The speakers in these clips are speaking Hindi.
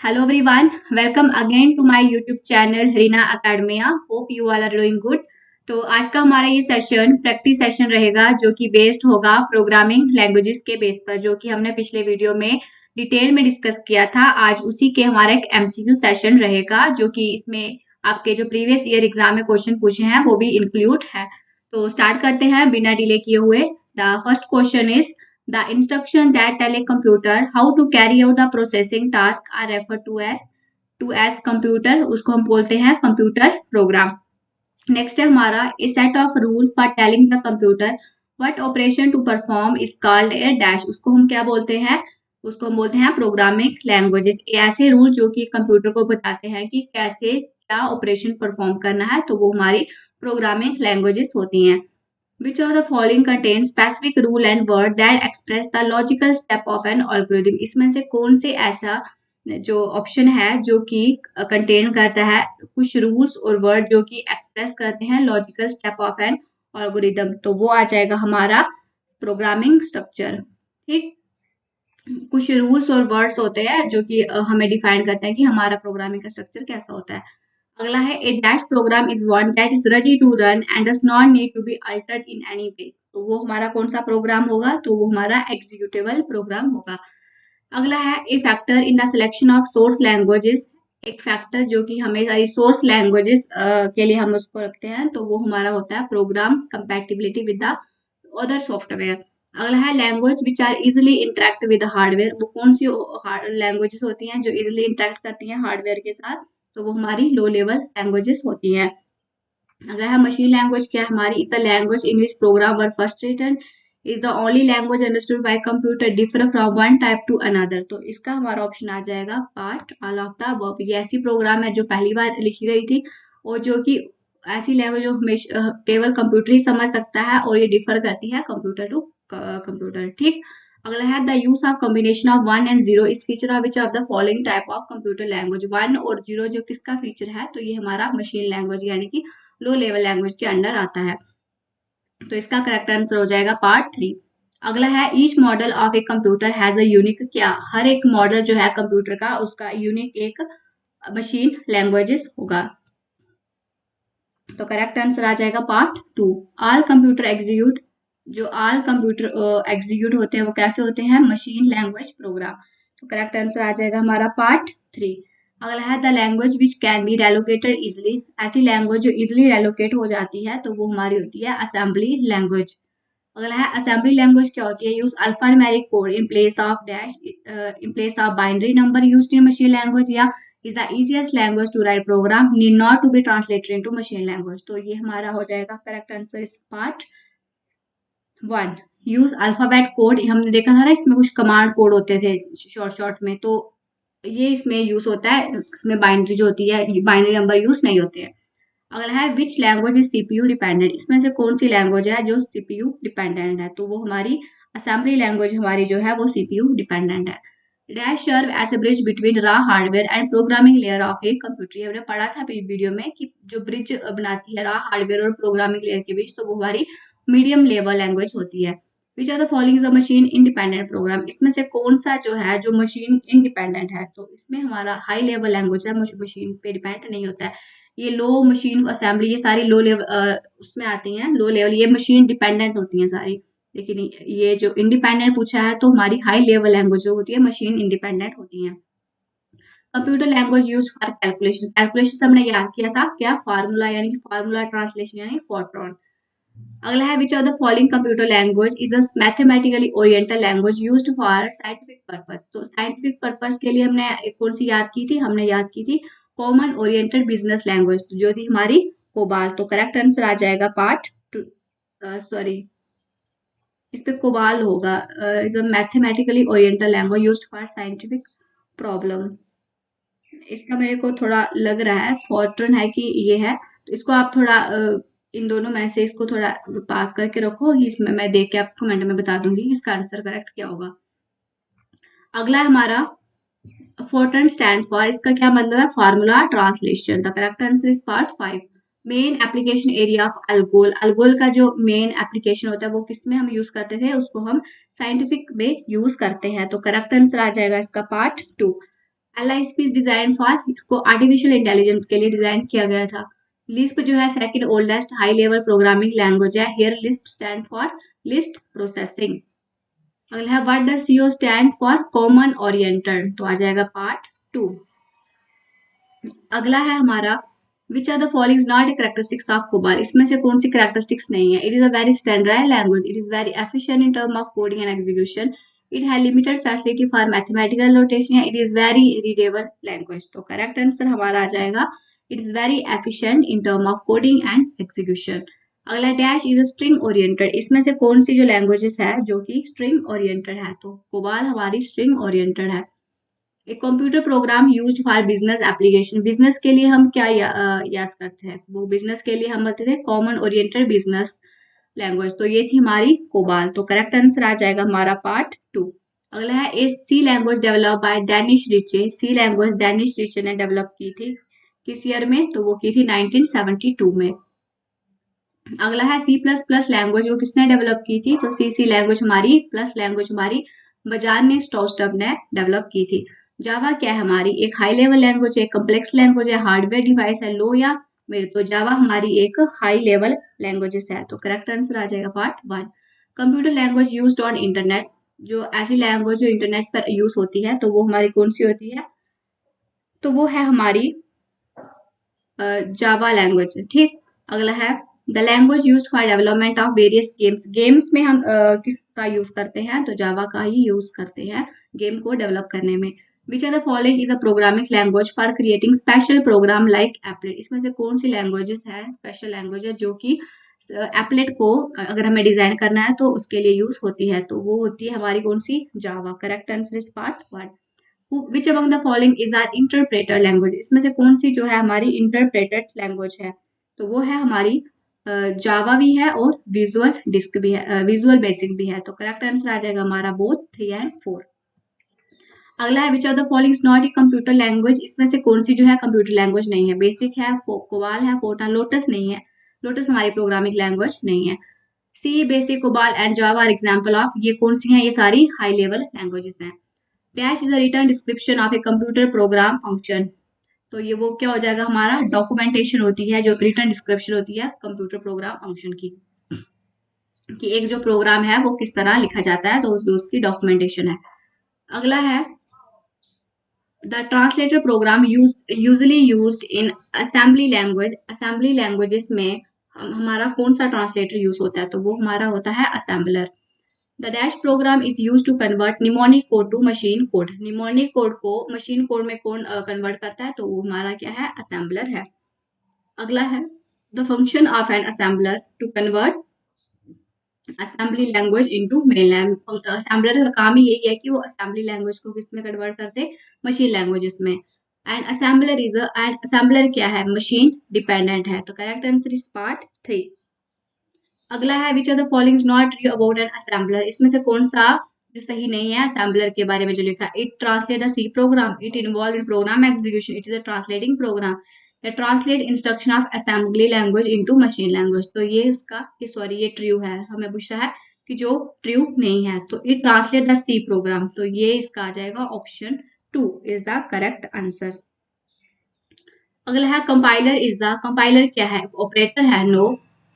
Hello everyone, welcome again to my YouTube channel Reena academia. Hope you all are doing good. तो आज का हमारा ये सेशन प्रैक्टिस सेशन रहेगा जो कि बेस्ड होगा प्रोग्रामिंग लैंग्वेजेस के बेस पर, जो कि हमने पिछले वीडियो में डिटेल में डिस्कस किया था. आज उसी के हमारा एक एमसीक्यू सेशन रहेगा जो कि इसमें आपके जो प्रीवियस ईयर एग्जाम में क्वेश्चन पूछे हैं वो भी इंक्लूड है. तो स्टार्ट करते हैं बिना डिले किए हुए. The first question is The instruction that tell a computer how to carry out the processing task are referred to as computer. उसको हम बोलते हैं कंप्यूटर प्रोग्राम. नेक्स्ट है हमारा a set of rule for telling the computer what operation to perform is called a dash. उसको हम क्या बोलते हैं? उसको हम बोलते हैं प्रोग्रामिंग लैंग्वेजेस. ऐसे रूल जो कि कंप्यूटर को बताते हैं कि कैसे क्या ऑपरेशन परफॉर्म करना है, तो वो हमारी प्रोग्रामिंग लैंग्वेजेस होती हैं. Which of the following contains specific rule and word that express the logical step of an algorithm? इसमें से कौन से ऐसा जो ऑप्शन है जो कि कंटेन करता है कुछ रूल्स और वर्ड जो कि एक्सप्रेस करते हैं logical step of an algorithm? तो वो आ जाएगा हमारा प्रोग्रामिंग स्ट्रक्चर. ठीक, कुछ रूल्स और वर्ड्स होते हैं जो कि हमें डिफाइन करते हैं कि हमारा प्रोग्रामिंग का स्ट्रक्चर कैसा होता है. अगला है a dash program is one that is ready to run and does not need to be altered in any way. तो वो हमारा कौन सा प्रोग्राम होगा? तो वो हमारा एग्जीक्यूटेबल प्रोग्राम होगा. अगला है a factor in the selection of source languages. एक फैक्टर जो कि हमें सारी सोर्स लैंग्वेजेस के लिए हम उसको रखते हैं, तो वो हमारा होता है program compatibility with the other software. अगला है language which are easily interact with hardware. वो कौन सी लैंग्वेजेस होती हैं जो इजिली इंटरेक्ट करती हैं हार्डवेयर के साथ? तो वो हमारी लो लेवल लैंग्वेजेस होती हैं. अगर है मशीन लैंग्वेज क्या है हमारी? Is the language in which program were first written is the only language understood by computer differ from one type to another. तो इसका हमारा ऑप्शन आ जाएगा part all of the above. ये ऐसी प्रोग्राम है जो पहली बार लिखी गई थी और जो कि ऐसी लैंग्वेज जो हमेशा केवल कंप्यूटर ही समझ सकता है और ये डिफर करती है कंप्यूटर टू कंप्यूटर. ठीक, अगला है the use of combination of one and zero is feature of which of the following type of computer language. One और जीरो जो किसका फीचर है? तो ये हमारा मशीन लैंग्वेज यानी कि लो लेवल लैंग्वेज के अंडर आता है. तो इसका करेक्ट आंसर हो जाएगा पार्ट 3. अगला है each model of a computer has a unique. क्या हर एक मॉडल जो है कंप्यूटर का उसका यूनिक एक मशीन लैंग्वेजेस होगा. तो करेक्ट आंसर आ जाएगा पार्ट 2. All computer execute. जो ऑल कंप्यूटर एग्जीक्यूट होते हैं वो कैसे होते हैं? Machine language program. तो करेक्ट आंसर आ जाएगा हमारा पार्ट 3. अगला है the language which can be relocated easily. ऐसी लैंग्वेज जो इजिली रेलोकेट हो जाती है तो वो हमारी होती है असेंबली लैंग्वेज. अगला है असेंबली लैंग्वेज क्या होती है? Use alphanumeric code in place of dash in place of binary number used in machine language. या is the easiest language to write program need not to be translated into machine language. तो ये हमारा हो जाएगा करेक्ट आंसर इस पार्ट 1. Use alphabet code. हमने देखा था ना इसमें कुछ कमांड कोड होते थे शॉर्ट में, तो ये इसमें यूज होता है. इसमें बाइनरी जो होती है बाइनरी नंबर यूज नहीं होते हैं. अगला है which language is CPU dependent. इसमें से कौन सी लैंग्वेज है जो सीपीयू डिपेंडेंट है? तो वो हमारी असेंबली लैंग्वेज हमारी जो है वो सीपीयू डिपेंडेंट है. Dash serve as a bridge between raw hardware and programming layer of a computer. ये हमने पढ़ा था वीडियो में कि जो ब्रिज बनाती है रॉ हार्डवेयर और प्रोग्रामिंग लेयर के बीच, तो वो हमारी मीडियम लेवल लैंग्वेज होती है. Which are the following the machine independent program. इसमें से कौन सा जो है जो मशीन इंडिपेंडेंट है? तो इसमें हमारा हाई लेवल लैंग्वेज है, मशीन पे डिपेंड नहीं होता है. ये लो मशीन असेंबली ये सारी लो लेवल उसमें आती हैं, लो लेवल ये मशीन डिपेंडेंट होती हैं सारी. लेकिन ये जो इंडिपेंडेंट पूछा है तो हमारी हाई लेवल लैंग्वेज जो होती है मशीन इंडिपेंडेंट होती है. Computer language use for calculation. Calculation हमने याद किया था क्या? फार्मूला यानी कि फार्मूला ट्रांसलेशन यानी फोरट्रॉन. अगला है विच of the following computer language is a mathematically oriented language used for scientific purpose. तो साइंटिफिक पर्पस के लिए हमने कौन सी याद की थी? हमने याद की थी कॉमन ओरिएंटेड बिजनेस लैंग्वेज जो थी हमारी कोबाल. तो करेक्ट आंसर आ जाएगा पार्ट 2. सॉरी इस पे कोबाल होगा. Is a mathematically oriented language used for scientific problem. इसका मेरे को थोड़ा लग रहा है फॉर्ट्रन है कि ये है, तो इसको आप थोड़ा इन दोनों में से इसको थोड़ा पास करके रखो. इसमें मैं देख के आपको कमेंट में बता दूंगी इसका आंसर करेक्ट क्या होगा. अगला है हमारा फोर्ट्रन स्टैंड फॉर. इसका क्या मतलब है? Formula translation. The correct answer is part 5. Main application area of Algol. Algol का जो मेन एप्लीकेशन होता है वो किस में हम यूज करते थे? उसको हम साइंटिफिक में यूज करते हैं. तो करेक्ट आंसर आ जाएगा इसका part 2. LISP is design for, इसको आर्टिफिशियल इंटेलिजेंस के लिए डिजाइन किया गया था। लिस्प जो है second oldest high level programming language है। Here Lisp stand for list processing. अगला है what does CO stand for, common oriented, तो आ जाएगा पार्ट 2। अगला है हमारा which are the following not a characteristics of COBOL, इसमें से कौन सी कैरेक्टरिस्टिक्स नहीं है। It is a very standard language, it is very efficient in term of coding and execution, it has limited facility for mathematical notation, it is very readable language. तो करेक्ट आंसर हमारा आ जाएगा it is very efficient in term of coding and execution. अगला dash is a string oriented, इसमें से कौन सी जो लैंग्वेजेस है जो कि स्ट्रिंग ओरिएंटेड है, तो कोबाल हमारी स्ट्रिंग ओरिएंटेड है। एक computer program used for business application, business के लिए हम क्या यूज करते हैं, वो बिजनेस के लिए हम बोलते थे कॉमन ओरिएंटेड बिजनेस लैंग्वेज, तो ये थी हमारी कोबाल। तो करेक्ट आंसर आ जाएगा हमारा पार्ट 2। अगला है a C language develop by Dennis Ritchie, C language Dennis Ritchie ने डेवलप की थी किस ईयर में, तो वो की थी 1972 में। अगला है सी प्लस प्लस लैंग्वेज, वो किसने डेवलप की थी, तो सी लैंग्वेज हमारी प्लस लैंग्वेज हमारी बजाज स्टॉस्टब ने डेवलप की थी। जावा क्या है हमारी, एक हाई लेवल लैंग्वेज है, कॉम्प्लेक्स लैंग्वेज है, हार्डवेयर डिवाइस है, लो या मिड, तो जावा हमारी एक हाई लेवल लैंग्वेजेस है। तो करेक्ट आंसर आ जाएगा part 1। Computer language used on internet, जो ऐसी लैंग्वेज जो इंटरनेट पर यूज होती है तो वो हमारी कौन सी होती है, तो वो है हमारी जावा लैंग्वेज। ठीक, अगला है the language used for development of various games, games में हम किसका यूज करते हैं, तो जावा का ही यूज करते हैं गेम को डेवलप करने में। Which are the following is a programming language for creating special program like applet, इसमें से कौन सी लैंग्वेजेस है स्पेशल लैंग्वेज है जो कि एप्लेट को अगर हमें डिजाइन करना है तो उसके लिए यूज होती है, तो वो होती है हमारी कौन सी, Java. Correct answer is part 1। Which among the following is are interpreter language, इसमें से कौन सी जो है हमारी इंटरप्रेटेड लैंग्वेज है, तो वो है हमारी जावा भी है और विजुअल डिस्क भी है, विजुअल बेसिक भी है। तो करेक्ट आंसर आ जाएगा हमारा बोथ 3 एंड 4। अगला है विच of the following is not a computer language, इसमें से कौन सी जो है कंप्यूटर लैंग्वेज नहीं है। बेसिक है, कोबाल है, फोर्टान, लोटस नहीं है, लोटस हमारी प्रोग्रामिंग लैंग्वेज नहीं है। C, BASIC, COBOL and Java are example of, ये कौन सी हैं, ये सारी हाई लेवल लैंग्वेजेस हैं। Dash is a written description of a computer program function, तो ये वो क्या हो जाएगा हमारा, डॉक्यूमेंटेशन होती है, जो रिटर्न डिस्क्रिप्शन होती है कंप्यूटर प्रोग्राम फंक्शन की, कि एक जो प्रोग्राम है वो किस तरह लिखा जाता है, तो उसकी डॉक्यूमेंटेशन है। अगला है the translator program usually used in assembly language, assembly languages में हमारा कौन सा ट्रांसलेटर यूज होता है, तो वो हमारा होता है assembler. The dash program is use to convert mnemonic code to machine code, mnemonic code को मशीन कोड में कौन कन्वर्ट करता है, तो वो हमारा क्या है, असेंबलर है। अगला है the function of an assembler to convert assembly language into main language, assembler का काम ही यही है कि वो असेंबली लैंग्वेज को किस में कन्वर्ट करते, मशीन लैंग्वेजेस में। And assembler is and assembler क्या है, मशीन डिपेंडेंट है। तो करेक्ट आंसर इज पार्ट 3। अगला है which are the following not true about an assembler, इसमें से कौन सा जो सही नहीं है असेंबलर के बारे में जो लिखा है। It translate the C program, it involve in program execution, it is a translating program, या translate instruction of assembly language into machine language, तो ये इसका ये सॉरी ये ट्रू है, हमें पूछा है कि जो ट्रू नहीं है, तो it translate the C program, तो ये इसका आ जाएगा option 2 is the correct answer. अगला है कंपाइलर इज द, कंपाइलर क्या है, ऑपरेटर है, no.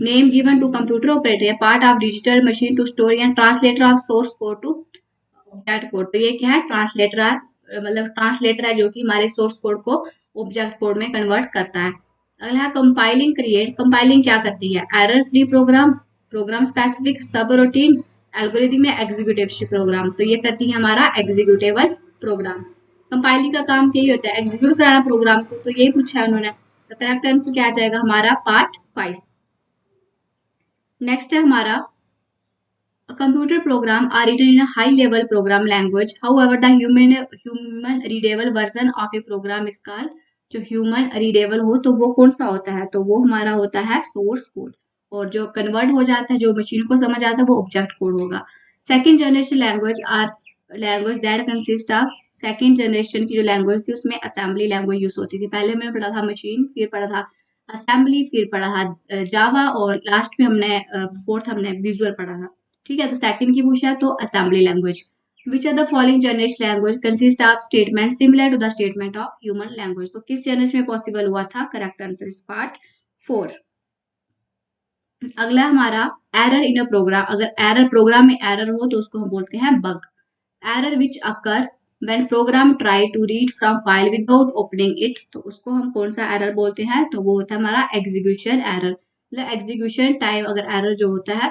Name given to computer operator, part of digital machine to store and translator of source code to object code, तो ये क्या है, ट्रांसलेटर है, मतलब ट्रांसलेटर है जो कि हमारे सोर्स कोड को ऑब्जेक्ट कोड में कन्वर्ट करता है। अगला है कंपाइलिंग क्रिएट, कंपाइलिंग क्या करती है, error free program, program specific, subroutine, algorithm या एग्जीक्यूटिव प्रोग्राम, तो ये करती है हमारा एग्जीक्यूटेबल प्रोग्राम। कंपाइलिंग का काम यही होता है, एग्जीक्यूट कराना प्रोग्राम को, तो यही पूछा है उन्होंने। तो करेक्ट आंसर क्या आ जाएगा हमारा पार्ट 5। नेक्स्ट है हमारा a computer program are written in a high level program language, however the human readable version of a program is called, जो ह्यूमन रीडेबल हो तो वो कौन सा होता है, तो वो हमारा होता है सोर्स कोड, और जो कन्वर्ट हो जाता है, जो मशीन को समझ आता है, वो ऑब्जेक्ट कोड होगा। Second generation language are language that consist of, second generation की जो लैंग्वेज थी उसमें असेंबली लैंग्वेज यूज होती थी। पहले मैंने पढ़ा था मशीन, फिर पढ़ा था असेंबली, फिर पढ़ा था जावा, और लास्ट में हमने फोर्थ हमने विजुअल पढ़ा था। ठीक है, तो सेकंड की पूछा है तो assembly language. Which are the following generation language consist of statement similar to the statement of human language. तो किस जनरेशन में पॉसिबल हुआ था? Correct answer is part 4। अगला हमारा एरर इन अ प्रोग्राम। अगर एरर प्रोग्राम में एरर हो तो उसको हम बोलते हैं bug. Error which occur when program try to read from file without opening it, तो उसको हम कौन सा एरर बोलते हैं? तो वो होता है हमारा एग्जीक्यूशन एरर। मतलब एग्जीक्यूशन टाइम अगर एरर जो होता है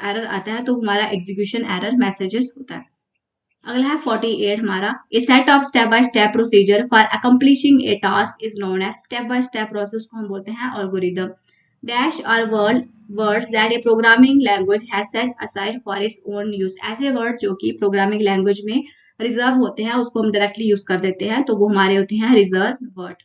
एरर आता है तो हमारा एग्जीक्यूशन एरर मैसेजेस होता है। अगला है 48 हमारा, a set of step by step procedure for accomplishing a task is known as. Step by step process को हम बोलते हैं एल्गोरिदम। डैश और words that a programming language has set aside for its own use. ऐसे वर्ड जो कि प्रोग्रामिंग लैंग्वेज में रिजर्व होते हैं उसको हम डायरेक्टली यूज कर देते हैं, तो वो हमारे होते हैं रिजर्व वर्ड।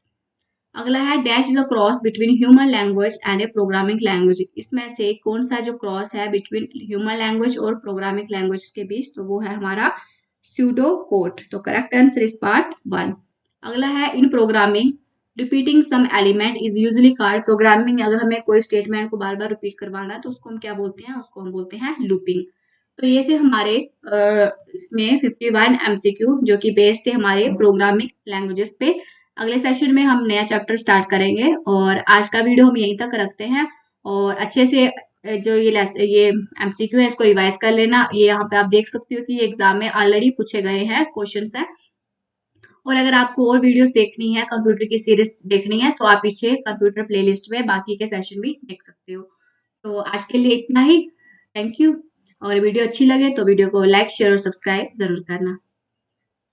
अगला है dash is a cross between human language and a programming language. इसमें से कौन सा जो क्रॉस है बिटवीन ह्यूमन लैंग्वेज और प्रोग्रामिंग लैंग्वेज के बीच? तो वो है हमारा स्यूडो कोड। तो करेक्ट आंसर इज पार्ट 1। अगला है in programming repeating some element is usually called. Programming में अगर हमें कोई स्टेटमेंट को बार बार रिपीट करवाना है तो उसको हम क्या बोलते हैं? उसको हम बोलते हैं लूपिंग। तो ये थे हमारे इसमें 51 एमसीक्यू जो कि बेस्ड थे हमारे प्रोग्रामिंग लैंग्वेजेस पे। अगले सेशन में हम नया चैप्टर स्टार्ट करेंगे और आज का वीडियो हम यहीं तक रखते हैं। और अच्छे से जो ये एमसीक्यू है इसको रिवाइज कर लेना। ये यहाँ पे आप देख सकते हो कि ये एग्जाम में ऑलरेडी पूछे गए हैं क्वेश्चंस हैं। और अगर आपको और वीडियोस देखनी है, कंप्यूटर की सीरीज देखनी है, तो आप पीछे कंप्यूटर प्लेलिस्ट में बाकी के सेशन भी देख सकते हो। तो आज के लिए इतना ही। Thank you. और वीडियो अच्छी लगे तो वीडियो को लाइक शेयर और सब्सक्राइब जरूर करना।